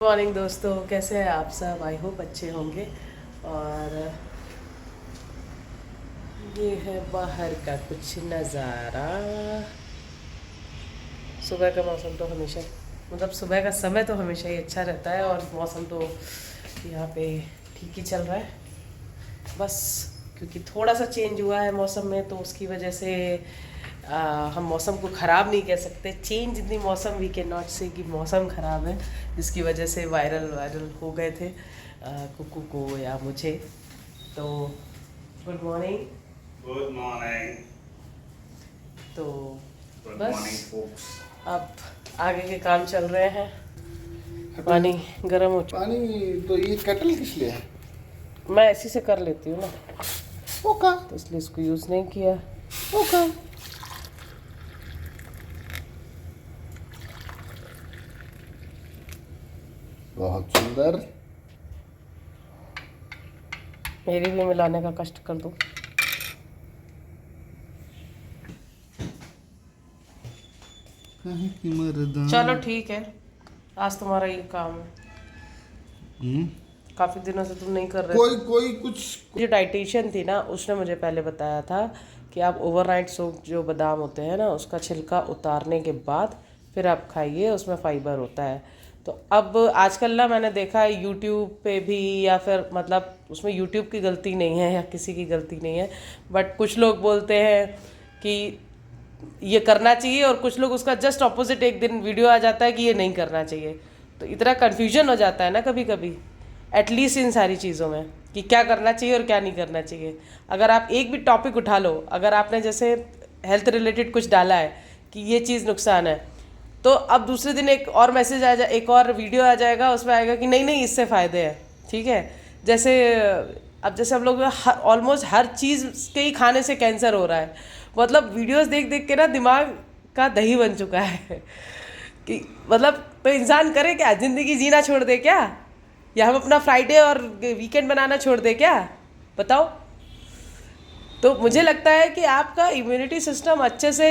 Morning दोस्तों, कैसे हैं आप सब? आई होप अच्छे होंगे। और ये है बाहर का कुछ नज़ारा। सुबह का मौसम तो हमेशा मतलब सुबह का समय तो हमेशा ही अच्छा रहता है, और मौसम तो यहाँ पे ठीक ही चल रहा है। बस क्योंकि थोड़ा सा चेंज हुआ है मौसम में, तो उसकी वजह से हम मौसम को ख़राब नहीं कह सकते। चेंज इन दी मौसम वी कैन नॉट से कि मौसम ख़राब है, जिसकी वजह से वायरल हो गए थे कुकू को या मुझे। तो गुड मॉर्निंग। Good morning. तो गुड बस मॉर्निंग फोक्स। अब आगे के काम चल रहे हैं। पानी गर्म हो चुका। पानी तो ये केटल किस लिए है? मैं ऐसी से कर लेती हूँ ना, ओका तो इसलिए इसको यूज़ नहीं किया। ओका। बहुत सुंदर। मेरी भी मिलाने का कष्ट कर दो। चलो ठीक है, आज तुम्हारा ये काम है। काफ़ी दिनों से तुम नहीं कर रहे कोई कोई कुछ जो डाइटिशियन थी ना, उसने मुझे पहले बताया था कि आप ओवरनाइट सोक जो बादाम होते हैं ना, उसका छिलका उतारने के बाद फिर आप खाइए, उसमें फाइबर होता है। तो अब आजकल ना मैंने देखा है यूट्यूब पे भी, या फिर मतलब उसमें यूट्यूब की गलती नहीं है या किसी की गलती नहीं है, बट कुछ लोग बोलते हैं कि ये करना चाहिए, और कुछ लोग उसका जस्ट ऑपोजिट एक दिन वीडियो आ जाता है कि ये नहीं करना चाहिए। तो इतना कन्फ्यूजन हो जाता है ना कभी कभी, एटलीस्ट इन सारी चीज़ों में, कि क्या करना चाहिए और क्या नहीं करना चाहिए। अगर आप एक भी टॉपिक उठा लो, अगर आपने जैसे हेल्थ रिलेटेड कुछ डाला है कि ये चीज़ नुकसान है, तो अब दूसरे दिन एक और मैसेज आ जाए, एक और वीडियो आ जाएगा, उसमें आएगा कि नहीं नहीं इससे फ़ायदे हैं। ठीक है, जैसे अब जैसे हम लोग ऑलमोस्ट हर चीज़ के ही खाने से कैंसर हो रहा है। मतलब वीडियोस देख देख के ना दिमाग का दही बन चुका है कि मतलब तो इंसान करे क्या, ज़िंदगी जीना छोड़ दे क्या, या हम अपना फ्राइडे और वीकेंड बनाना छोड़ दे क्या? बताओ। तो मुझे लगता है कि आपका इम्यूनिटी सिस्टम अच्छे से,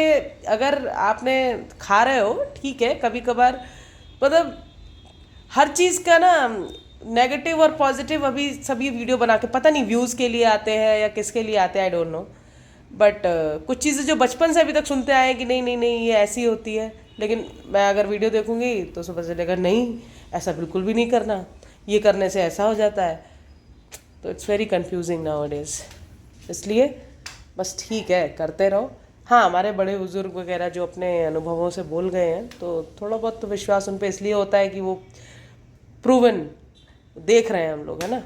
अगर आपने खा रहे हो ठीक है, कभी कभार मतलब हर चीज़ का ना नेगेटिव और पॉजिटिव, अभी सभी वीडियो बना के पता नहीं व्यूज़ के लिए आते हैं या किसके लिए आते हैं, आई डोंट नो। बट कुछ चीज़ें जो बचपन से अभी तक सुनते आए हैं कि नहीं नहीं नहीं ये ऐसी होती है, लेकिन मैं अगर वीडियो देखूंगी तो सुबह से लेकर नहीं, ऐसा बिल्कुल भी नहीं करना, ये करने से ऐसा हो जाता है। तो it's very confusing now days. इसलिए बस ठीक है, करते रहो। हाँ, हमारे बड़े बुजुर्ग वगैरह जो अपने अनुभवों से बोल गए हैं, तो थोड़ा बहुत तो विश्वास उन पे इसलिए होता है कि वो प्रूवन देख रहे हैं हम लोग, है ना।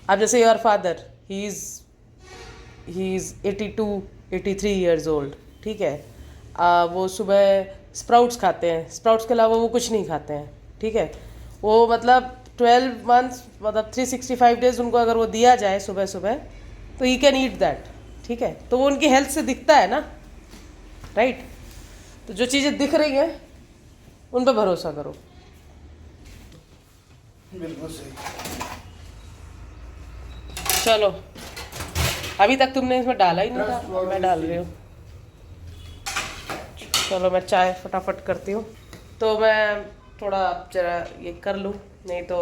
अब जैसे your father, he is 82-83 years old. ठीक है, वो सुबह स्प्राउट्स खाते हैं, स्प्राउट्स के अलावा वो कुछ नहीं खाते हैं। ठीक है, वो मतलब 12 मंथ्स मतलब 365 डेज उनको अगर वो दिया जाए सुबह सुबह, तो ही कैन ईट दैट। ठीक है, तो वो उनकी हेल्थ से दिखता है ना, राइट। तो जो चीज़ें दिख रही हैं उन पर भरोसा करो। बिल्कुल सही। चलो, अभी तक तुमने इसमें डाला ही नहीं था, मैं डाल रही हूँ। चलो मैं चाय फटाफट करती हूँ। तो मैं थोड़ा जरा ये कर लूँ, नहीं तो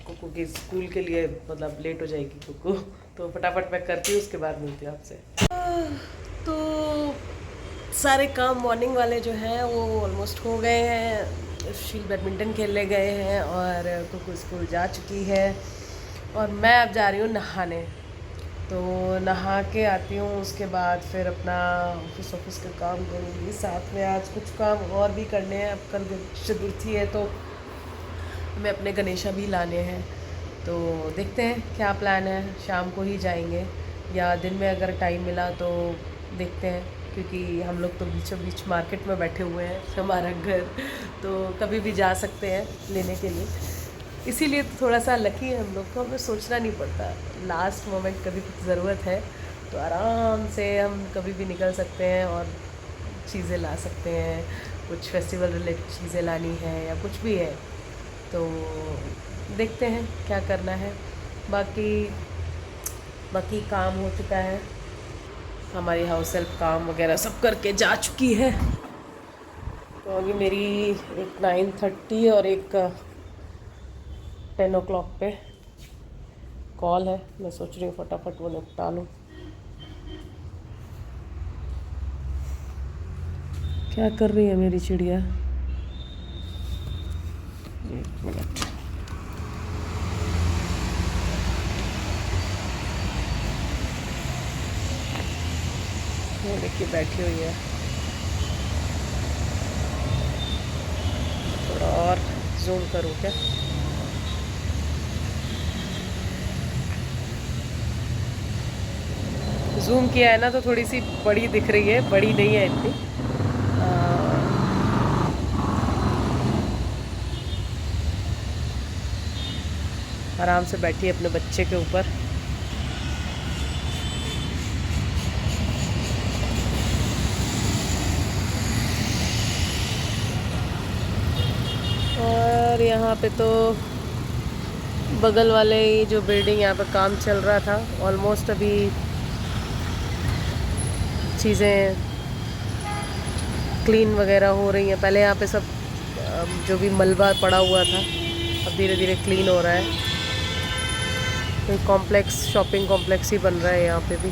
कुकू की स्कूल के लिए मतलब लेट हो जाएगी कुकू। तो फटाफट मैं करती हूँ, उसके बाद मिलती हूँ आपसे। तो सारे काम मॉर्निंग वाले जो हैं वो ऑलमोस्ट हो गए हैं। शील बैडमिंटन खेलने गए हैं और कुकू स्कूल जा चुकी है, और मैं अब जा रही हूँ नहाने। तो नहा के आती हूँ, उसके बाद फिर अपना ऑफिस का काम करूँगी। साथ में आज कुछ काम और भी करने हैं। अब कल चतुर्थी है, तो हमें अपने गणेशा भी लाने हैं। तो देखते हैं क्या प्लान है, शाम को ही जाएंगे या दिन में अगर टाइम मिला तो देखते हैं, क्योंकि हम लोग तो बीचों बीच मार्केट में बैठे हुए हैं, हमारा घर, तो कभी भी जा सकते हैं लेने के लिए। इसीलिए तो थोड़ा सा लकी है हम लोग को, हमें सोचना नहीं पड़ता। लास्ट मोमेंट कभी कुछ ज़रूरत है तो आराम से हम कभी भी निकल सकते हैं और चीज़ें ला सकते हैं। कुछ फेस्टिवल रिलेटेड चीज़ें लानी है या कुछ भी है, तो देखते हैं क्या करना है। बाकी बाकी काम हो चुका है, हमारी हाउस हेल्प काम वगैरह सब करके जा चुकी है। तो अभी मेरी एक 9:30 और एक 10 o'clock पे कॉल है। मैं सोच रही हूँ फटाफट वो निपटा लूँ। क्या कर रही है मेरी चिड़िया? एक मिनट। ये देखिए बैठी हुई है। थोड़ा और जूम करूँ क्या? जूम किया है ना तो थोड़ी सी बड़ी दिख रही है, बड़ी नहीं है इतनी। आराम से बैठी है अपने बच्चे के ऊपर। और यहाँ पे तो बगल वाले ये जो बिल्डिंग यहाँ पे काम चल रहा था, ऑलमोस्ट अभी चीज़ें क्लीन वगैरह हो रही हैं। पहले यहाँ पे सब जो भी मलबा पड़ा हुआ था, अब धीरे धीरे क्लीन हो रहा है। कोई कॉम्प्लेक्स, शॉपिंग कॉम्प्लेक्स ही बन रहा है यहाँ पे भी।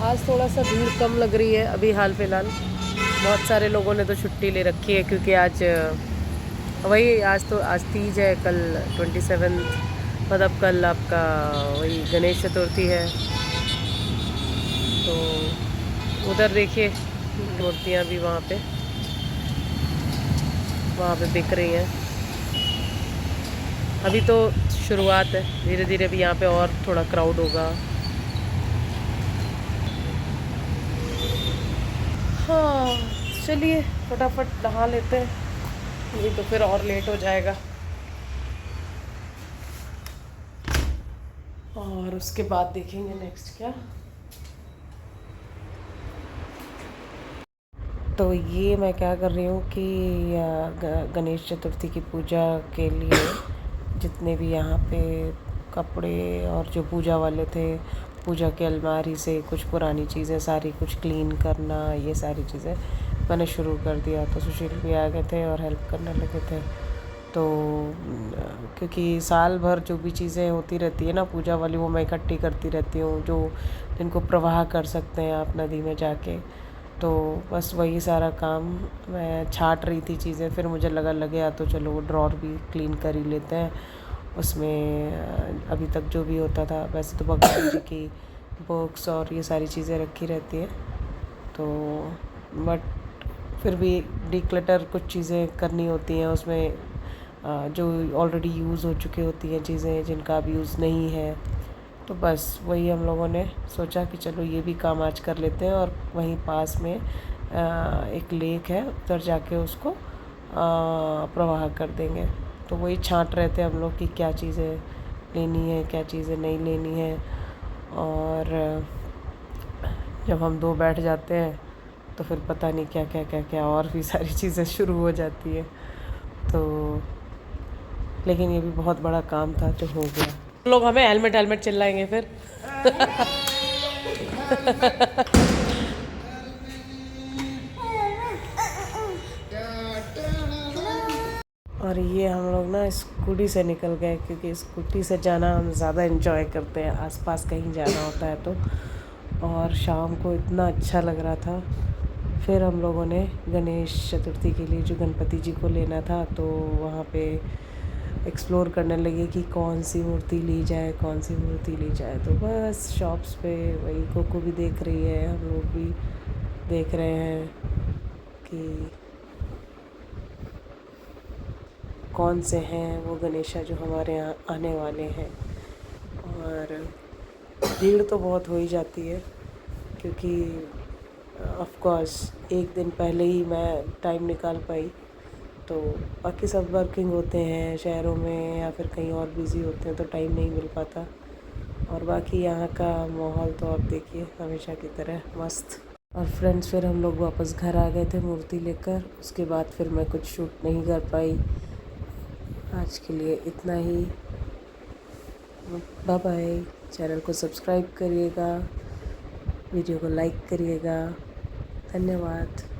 आज थोड़ा सा भीड़ कम लग रही है अभी हाल फिलहाल। बहुत सारे लोगों ने तो छुट्टी ले रखी है क्योंकि आज आज तीज है, कल 27, मतलब कल आपका वही गणेश चतुर्थी है। तो उधर देखिए मूर्तियाँ भी वहाँ पे बिक रही हैं। अभी तो शुरुआत है, धीरे धीरे भी यहाँ पे और थोड़ा क्राउड होगा। हाँ चलिए फटाफट नहा लेते हैं, नहीं तो फिर और लेट हो जाएगा। और उसके बाद देखेंगे नेक्स्ट क्या। तो ये मैं क्या कर रही हूँ कि गणेश चतुर्थी की पूजा के लिए जितने भी यहाँ पे कपड़े और जो पूजा वाले थे, पूजा के अलमारी से कुछ पुरानी चीज़ें सारी कुछ क्लीन करना, ये सारी चीज़ें मैंने शुरू कर दिया। तो सुशील भी आ गए थे और हेल्प करने लगे थे। तो क्योंकि साल भर जो भी चीज़ें होती रहती है ना पूजा वाली, वो मैं इकट्ठी करती रहती हूँ, जो जिनको प्रवाह कर सकते हैं आप नदी में जाके। तो बस वही सारा काम मैं छांट रही थी चीज़ें। फिर मुझे लगे या तो चलो वो ड्रॉर भी क्लीन कर ही लेते हैं। उसमें अभी तक जो भी होता था, वैसे तो भगवान जी की बुक्स और ये सारी चीज़ें रखी रहती है। तो बट फिर भी डिक्लटर कुछ चीज़ें करनी होती हैं उसमें, जो ऑलरेडी यूज़ हो चुकी होती हैं चीज़ें, जिनका अब यूज़ नहीं है। तो बस वही हम लोगों ने सोचा कि चलो ये भी काम आज कर लेते हैं। और वहीं पास में एक लेक है, उधर जाके उसको प्रवाह कर देंगे। तो वही छांट रहे थे हम लोग कि क्या चीज़ें लेनी है, क्या चीज़ें नहीं लेनी है। और जब हम दो बैठ जाते हैं तो फिर पता नहीं क्या क्या क्या क्या और भी सारी चीज़ें शुरू हो जाती है। तो लेकिन ये भी बहुत बड़ा काम था जो हो गया। लोग हमें हेलमेट चिल्लाएंगे फिर। और ये हम लोग ना स्कूटी से निकल गए क्योंकि स्कूटी से जाना हम ज़्यादा इन्जॉय करते हैं, आसपास कहीं जाना होता है तो। और शाम को इतना अच्छा लग रहा था। फिर हम लोगों ने गणेश चतुर्थी के लिए जो गणपति जी को लेना था, तो वहाँ पे एक्सप्लोर करने लगे कि कौन सी मूर्ति ली जाए, कौन सी मूर्ति ली जाए। तो बस शॉप्स पे वही कोको भी देख रही है, हम लोग भी देख रहे हैं कि कौन से हैं वो गणेशा जो हमारे यहाँ आने वाले हैं। और भीड़ तो बहुत हो ही जाती है क्योंकि ऑफ कोर्स एक दिन पहले ही मैं टाइम निकाल पाई, तो बाकी सब वर्किंग होते हैं शहरों में या फिर कहीं और बिज़ी होते हैं तो टाइम नहीं मिल पाता। और बाकी यहाँ का माहौल तो आप देखिए हमेशा की तरह मस्त। और फ्रेंड्स फिर हम लोग वापस घर आ गए थे मूर्ति लेकर। उसके बाद फिर मैं कुछ शूट नहीं कर पाई। आज के लिए इतना ही। Bye bye. चैनल को सब्सक्राइब करिएगा, वीडियो को लाइक करिएगा। धन्यवाद।